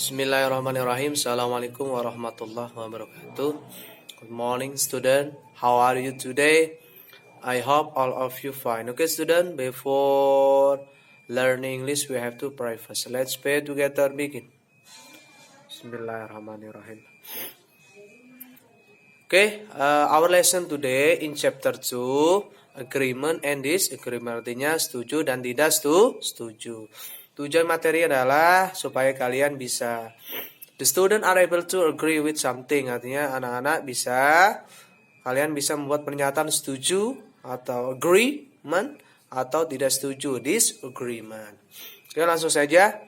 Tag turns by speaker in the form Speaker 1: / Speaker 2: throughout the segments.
Speaker 1: Bismillahirrahmanirrahim. Assalamualaikum warahmatullahi wabarakatuh. Good morning, student. How are you today? I hope all of you fine. Okay, student. Before learning English, we have to pray first. Let's pray together. Begin. Bismillahirrahmanirrahim. Okay, our lesson today in chapter 2, agreement and disagreement. Artinya setuju dan tidak setuju. Tujuan materi adalah supaya kalian bisa the student are able to agree with something. Artinya kalian bisa membuat pernyataan setuju atau agreement atau tidak setuju, disagreement. Oke, langsung saja.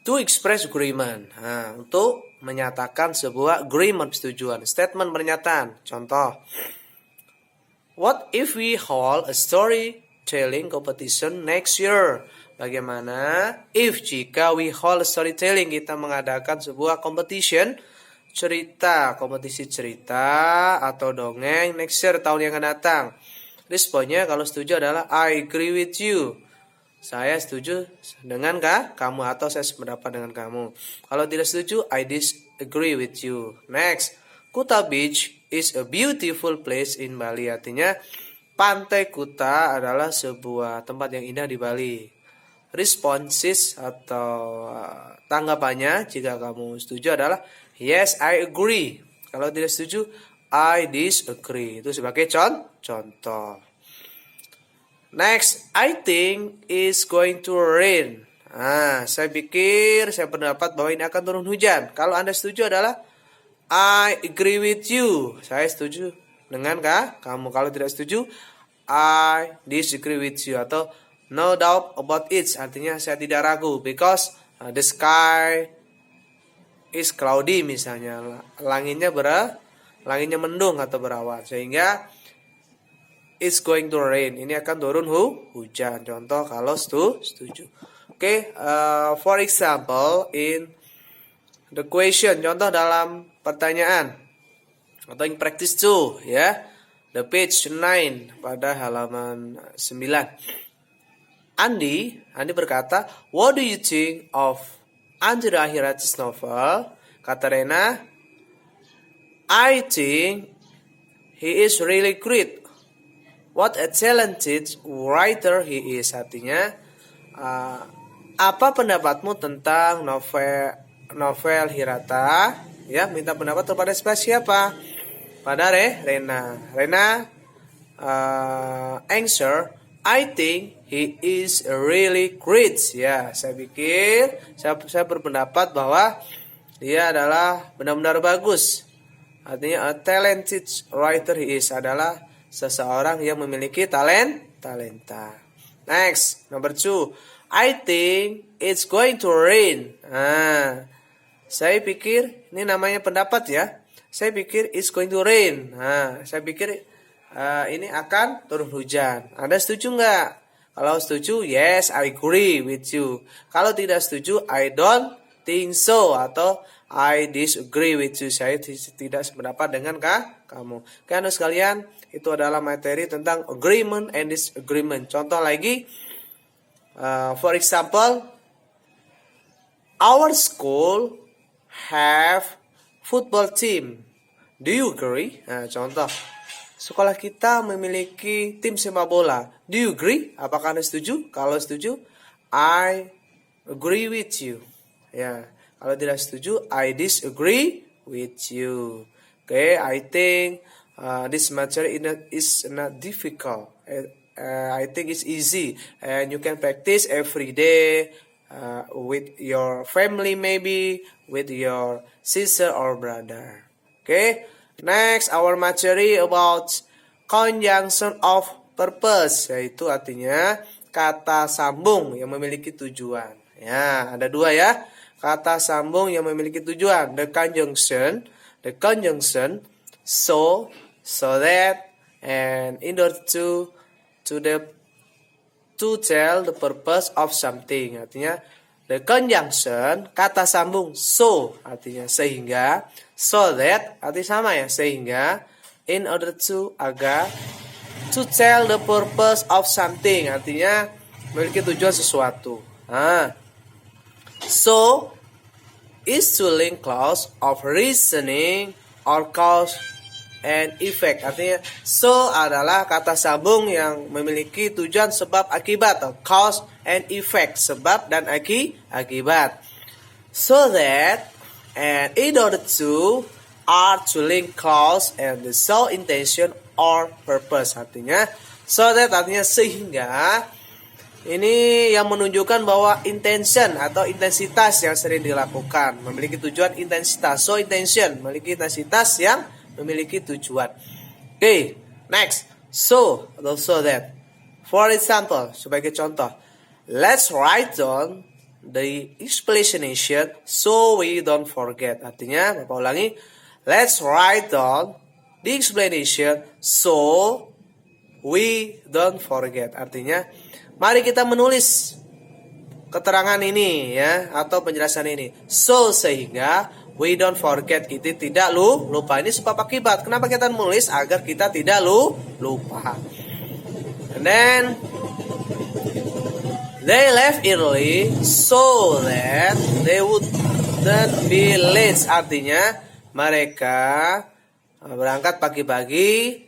Speaker 1: To express agreement. Nah, untuk menyatakan sebuah agreement, persetujuan, statement pernyataan. Contoh. What if we hold a storytelling competition next year? Bagaimana jika we hold storytelling, kita mengadakan sebuah competition kompetisi cerita atau dongeng next year, tahun yang akan datang. Responnya kalau setuju adalah I agree with you. Saya setuju dengan kamu atau saya sependapat dengan kamu. Kalau tidak setuju, I disagree with you. Next, Kuta Beach is a beautiful place in Bali. Artinya Pantai Kuta adalah sebuah tempat yang indah di Bali. Responses atau tanggapannya jika kamu setuju adalah yes, I agree. Kalau tidak setuju, I disagree. Itu sebagai contoh. Next, I think it's going to rain. Saya berpendapat bahwa ini akan turun hujan. Kalau Anda setuju adalah I agree with you. Saya setuju dengan kamu. Kalau tidak setuju, I disagree with you atau no doubt about it. Artinya saya tidak ragu because the sky is cloudy misalnya. Langitnya mendung atau berawan sehingga it's going to rain. Ini akan turun hujan. Contoh kalau setuju. Oke, for example in the question, contoh dalam pertanyaan atau in practice 2 ya. The page 9 pada halaman 9. Andi berkata, what do you think of Andrea Hirati's novel? Kata Rena, I think he is really great. What a talented writer he is. Artinya, apa pendapatmu tentang novel Hirata? Ya, minta pendapat kepada siapa? Pada Rena. Rena answer, I think he is really great. Ya, saya berpendapat bahwa dia adalah benar-benar bagus. Artinya a talented writer he is adalah seseorang yang memiliki talenta. Next, number 2. I think it's going to rain. Saya pikir ini namanya pendapat ya. Saya pikir it's going to rain. Saya pikir ini akan turun hujan. Anda setuju nggak? Kalau setuju, yes, I agree with you. Kalau tidak setuju, I don't think so atau I disagree with you. Saya tidak sependapat dengan kamu. Karena sekalian, itu adalah materi tentang agreement and disagreement. Contoh lagi, for example, our school have football team. Do you agree? Contoh, sekolah kita memiliki tim sepak bola. Do you agree? Apakah Anda setuju? Kalau setuju, I agree with you. Ya, kalau tidak setuju, I disagree with you. Okay, I think this material is not difficult. I think it's easy and you can practice every day with your family, maybe with your sister or brother. Okay, next our material about conjunction of purpose, yaitu artinya kata sambung yang memiliki tujuan. Ya, ada 2 ya. Kata sambung yang memiliki tujuan, the conjunction, so that, and in order to tell the purpose of something. Artinya the conjunction, kata sambung so, artinya sehingga, so that, artinya sama ya, sehingga, in order to, agar, to tell the purpose of something, artinya memiliki tujuan sesuatu. So is to link clause of reasoning or cause and effect. Artinya so adalah kata sambung yang memiliki tujuan sebab akibat atau cause and effect, sebab dan akibat. So that and in order to are to link clause and the so intention or purpose. Artinya so that artinya sehingga, ini yang menunjukkan bahwa intention atau intensitas yang sering dilakukan memiliki tujuan intensitas. So intention memiliki intensitas yang memiliki tujuan. Okay, next. So atau so that. For example, sebagai contoh, let's write down the explanation so we don't forget. Artinya, Bapak ulangi. Let's write down the explanation so we don't forget. Artinya, mari kita menulis keterangan ini ya, atau penjelasan ini. So sehingga we don't forget, itu tidak lupa. Ini sebab akibat. Kenapa kita menulis? Agar kita tidak lupa. And then they left early so that they wouldn't be late. Artinya mereka berangkat pagi-pagi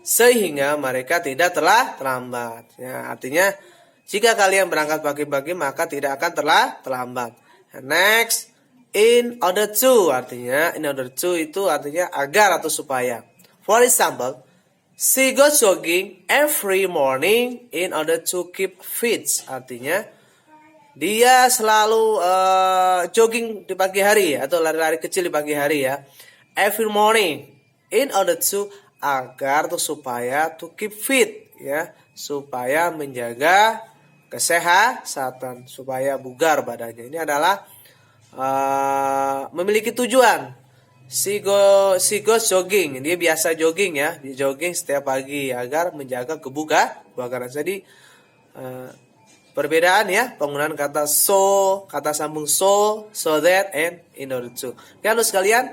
Speaker 1: sehingga mereka tidak terlambat. Ya, artinya jika kalian berangkat pagi-pagi maka tidak akan terlambat. Next, in order to, artinya in order to itu artinya agar atau supaya. For example, she goes jogging every morning in order to keep fit. Artinya dia selalu jogging di pagi hari atau lari-lari kecil di pagi hari ya. Every morning in order to, agar atau supaya, to keep fit ya, supaya menjaga kesehatan, supaya bugar badannya. Ini adalah memiliki tujuan. She goes jogging, dia biasa jogging ya, dia jogging setiap pagi agar menjaga kebugaran. Jadi perbedaan ya penggunaan kata so, kata sambung so that, and in order to. Oke, halo sekalian,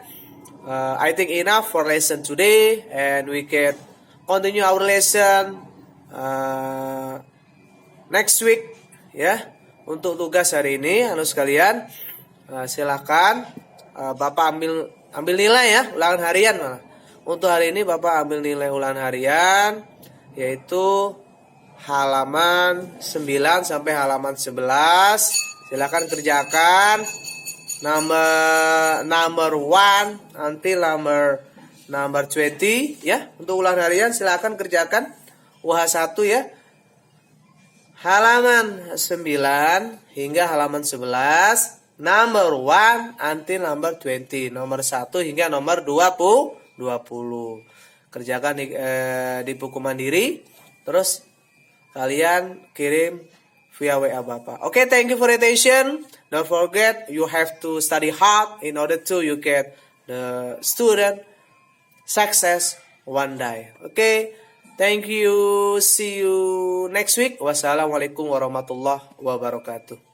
Speaker 1: I think enough for lesson today, and we can continue our lesson next week ya. Untuk tugas hari ini, halo sekalian, silakan Bapak ambil nilai ya, ulangan harian malah. Untuk hari ini Bapak ambil nilai ulangan harian yaitu halaman 9 sampai halaman 11. Silakan kerjakan number 1 until number 20 ya. Untuk ulangan harian silakan kerjakan UH1 ya. Halaman 9 hingga halaman 11. Number 1 until number 20. Nomor 1 hingga nomor 20. Kerjakan di buku mandiri. Terus kalian kirim via WA Bapak. Okay, thank you for attention. Don't forget you have to study hard in order to you get the student success one day. Okay, thank you. See you next week. Wassalamualaikum warahmatullahi wabarakatuh.